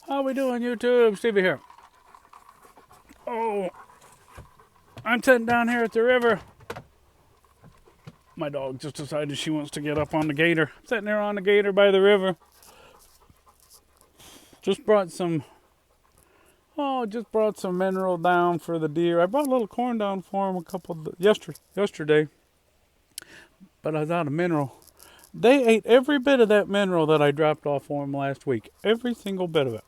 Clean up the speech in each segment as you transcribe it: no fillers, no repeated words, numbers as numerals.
How we doing, YouTube? Stevie here. Oh, I'm sitting down here at the river. My dog just decided she wants to get up on the gator. I'm sitting there on the gator by the river. Just brought some mineral down for the deer. I brought a little corn down for them yesterday, but I was out of mineral. They ate every bit of that mineral that I dropped off for them last week. Every single bit of it.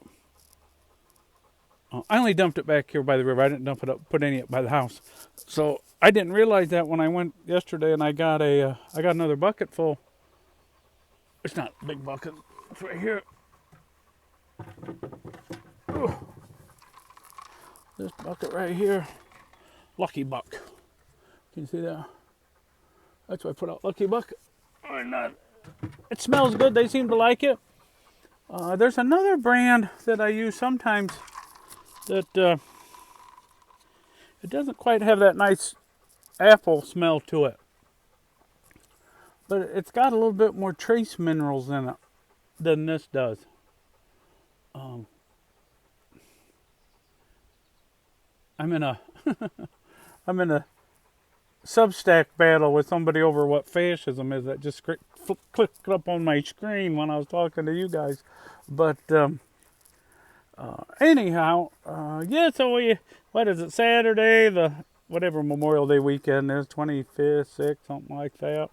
I only dumped it back here by the river. I didn't put any by the house. So I didn't realize that when I went yesterday, and I got another bucket full. It's not a big bucket. It's right here. Ooh. This bucket right here, Lucky Buck. Can you see that? That's why I put out Lucky Buck. Or not. It smells good. They seem to like it. There's another brand that I use sometimes that it doesn't quite have that nice apple smell to it, but it's got a little bit more trace minerals in it than this does. I'm in a I'm in a Substack battle with somebody over what fascism is. That just clicked up on my screen when I was talking to you guys, but anyhow, yeah, so what is it, Saturday, whatever Memorial Day weekend is, 25th, 6th, something like that.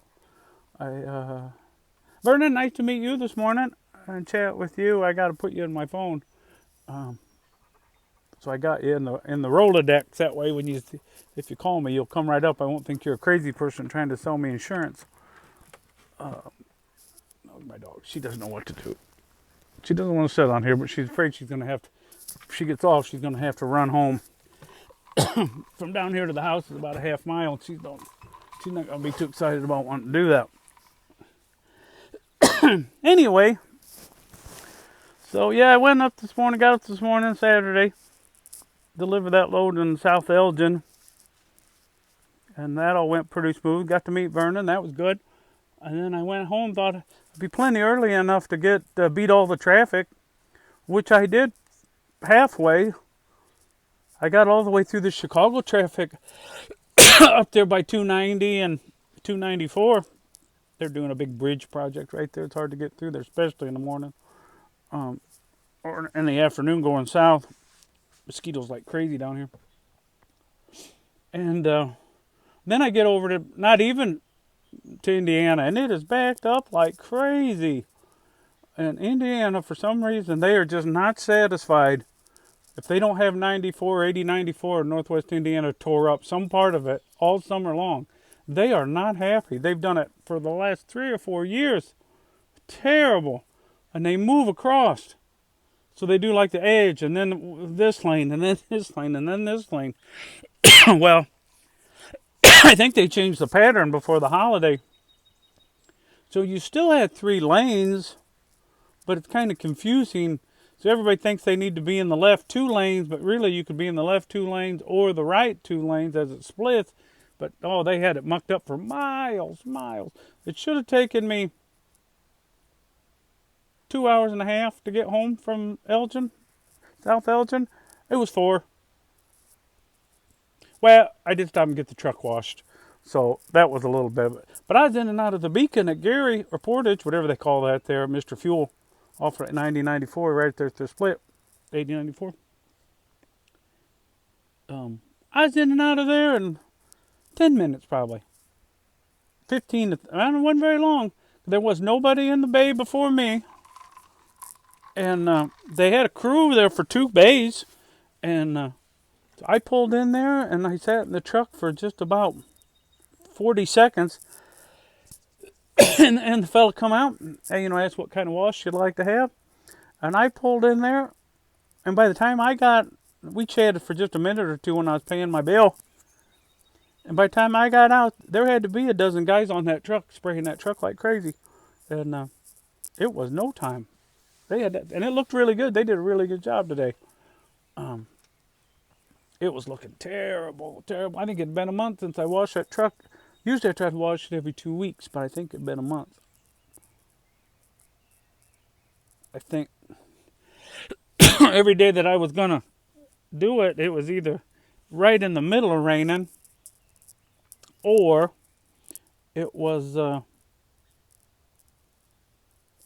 Vernon, nice to meet you this morning and chat with you. I got to put you in my phone. So I got you in the Rolodex. That way, if you call me, you'll come right up. I won't think you're a crazy person trying to sell me insurance. My dog, she doesn't know what to do. She doesn't want to sit on here, but she's afraid she's going to have to, if she gets off, she's going to have to run home. From down here to the house is about a half mile. She's not going to be too excited about wanting to do that. Anyway, so yeah, I got up this morning, Saturday, delivered that load in South Elgin, and that all went pretty smooth. Got to meet Vernon, that was good. And then I went home, thought I'd be plenty early enough to beat all the traffic, which I did halfway. I got all the way through the Chicago traffic up there by 290 and 294. They're doing a big bridge project right there. It's hard to get through there, especially in the morning. Or in the afternoon going south. Mosquitoes like crazy down here. And then I get over to not even to Indiana, and it is backed up like crazy. And Indiana, for some reason, they are just not satisfied. If they don't have 80 94, Northwest Indiana tore up some part of it all summer long. They are not happy. They've done it for the last 3 or 4 years. Terrible. And they move across. So they do like the edge, and then this lane, and then this lane, and then this lane. Well, I think they changed the pattern before the holiday. So you still had 3 lanes, but it's kind of confusing. So everybody thinks they need to be in the left 2 lanes, but really you could be in the left 2 lanes or the right 2 lanes as it splits. But, they had it mucked up for miles. It should have taken me 2 hours and a half to get home from Elgin, South Elgin. It was 4. Well, I did stop and get the truck washed, so that was a little bit of it. But I was in and out of the Beacon at Gary, or Portage, whatever they call that there, Mr. Fuel, off at 9094, right there at the split, 8094. I was in and out of there in 10 minutes probably. 15, it wasn't very long. There was nobody in the bay before me. And they had a crew there for 2 bays. And I pulled in there and I sat in the truck for just about 40 seconds. and the fella come out and asked what kind of wash you'd like to have. And I pulled in there. And by the time we chatted for just a minute or 2 when I was paying my bill. And by the time I got out, there had to be a dozen guys on that truck spraying that truck like crazy. And it was no time. They had that, and it looked really good. They did a really good job today. It was looking terrible. I think it had been a month since I washed that truck. Usually I try to wash it every 2 weeks, but I think it had been a month. I think every day that I was going to do it, it was either right in the middle of raining or it was, I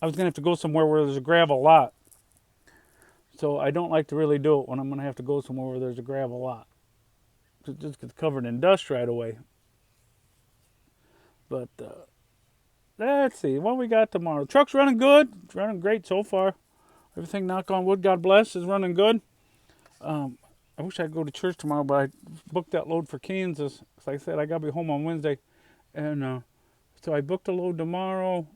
was going to have to go somewhere where there's a gravel lot. So I don't like to really do it when I'm going to have to go somewhere where there's a gravel lot. It just gets covered in dust right away. But let's see what we got tomorrow. Truck's running good. It's running great so far. Everything, knock on wood, God bless, is running good. I wish I could go to church tomorrow, but I booked that load for Kansas. Like I said, I got to be home on Wednesday. And so I booked a load tomorrow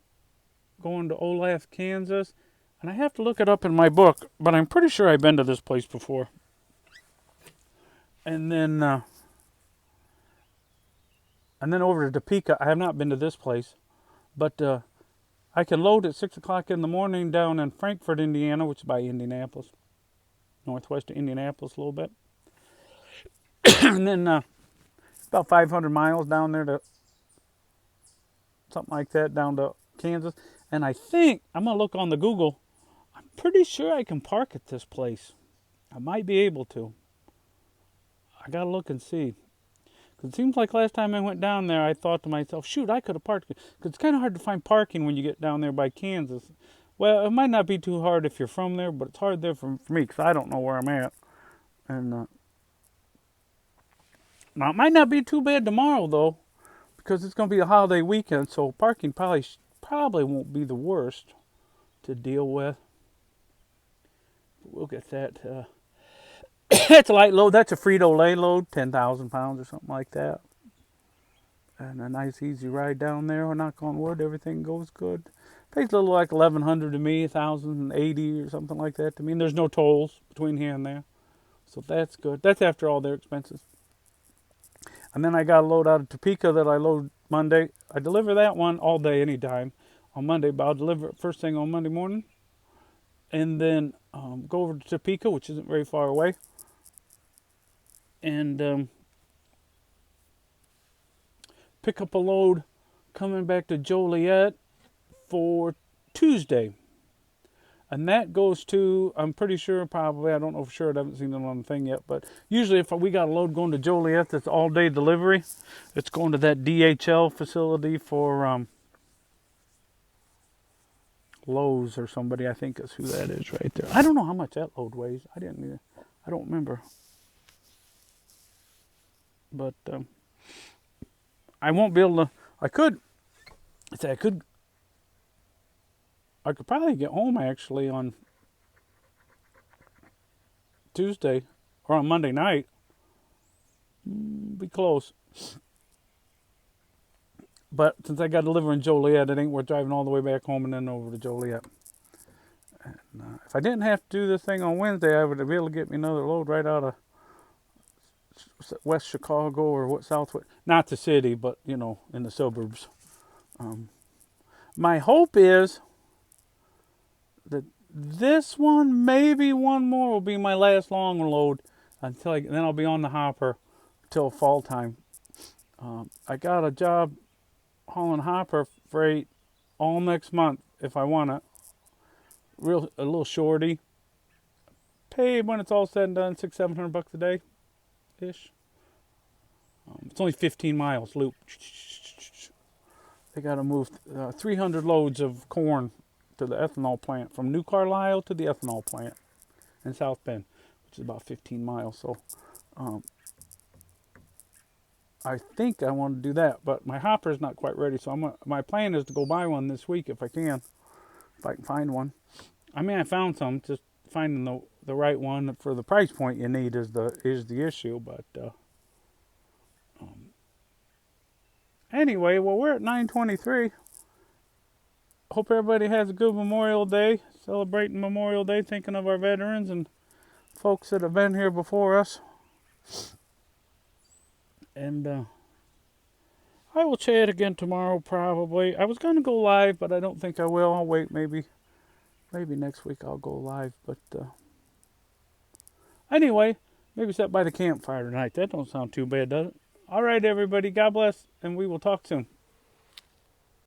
going to Olaf, Kansas. And I have to look it up in my book, but I'm pretty sure I've been to this place before. And then over to Topeka. I have not been to this place, but I can load at 6 o'clock in the morning down in Frankfort, Indiana, which is by Indianapolis, northwest of Indianapolis a little bit. And then about 500 miles down there to something like that, down to Kansas. And I think, I'm going to look on the Google, I'm pretty sure I can park at this place. I might be able to. I got to look and see. Because it seems like last time I went down there, I thought to myself, shoot, I could have parked. Because it's kind of hard to find parking when you get down there by Kansas. Well, it might not be too hard if you're from there, but it's hard there for me because I don't know where I'm at. And now, it might not be too bad tomorrow, though, because it's going to be a holiday weekend, so parking probably won't be the worst to deal with. We'll get that. That's a light load. That's a Frito-Lay load, 10,000 pounds or something like that. And a nice, easy ride down there. Knock on wood, everything goes good. Pays a little like 1,100 to me, 1,080 or something like that to me. And there's no tolls between here and there. So that's good. That's after all their expenses. And then I got a load out of Topeka that I load Monday. I deliver that one all day, anytime on Monday, but I'll deliver it first thing on Monday morning. And then go over to Topeka, which isn't very far away. And pick up a load coming back to Joliet for Tuesday. And that goes to, I'm pretty sure, probably, I don't know for sure, I haven't seen it on the thing yet, but usually if we got a load going to Joliet that's all-day delivery, it's going to that DHL facility for Lowe's or somebody, I think is who that is right there. I don't know how much that load weighs. I don't remember. But I won't be able to, I could probably get home actually on Tuesday or on Monday night. Be close. But since I got to deliver in Joliet, it ain't worth driving all the way back home and then over to Joliet. And, if I didn't have to do this thing on Wednesday, I would be able to get me another load right out of West Chicago or Southwest. Not the city, but, in the suburbs. My hope is that this one, maybe one more, will be my last long load until then I'll be on the hopper till fall time. I got a job hauling hopper freight all next month if I want it. A little shorty. Paid when it's all said and done, $600-700 a day ish. It's only 15 miles loop. They got to move 300 loads of corn to the ethanol plant from New Carlisle to the ethanol plant in South Bend, which is about 15 miles. So I think I want to do that, but my hopper is not quite ready. So my plan is to go buy one this week if I can find one. I mean, I found some. Just finding the right one for the price point you need is the issue. But anyway, well, we're at 9:23. Hope everybody has a good Memorial Day, celebrating Memorial Day, thinking of our veterans and folks that have been here before us. And I will chat again tomorrow probably. I was going to go live, but I don't think I will. I'll wait maybe next week I'll go live. But anyway, maybe sit by the campfire tonight. That don't sound too bad, does it? All right, everybody. God bless, and we will talk soon.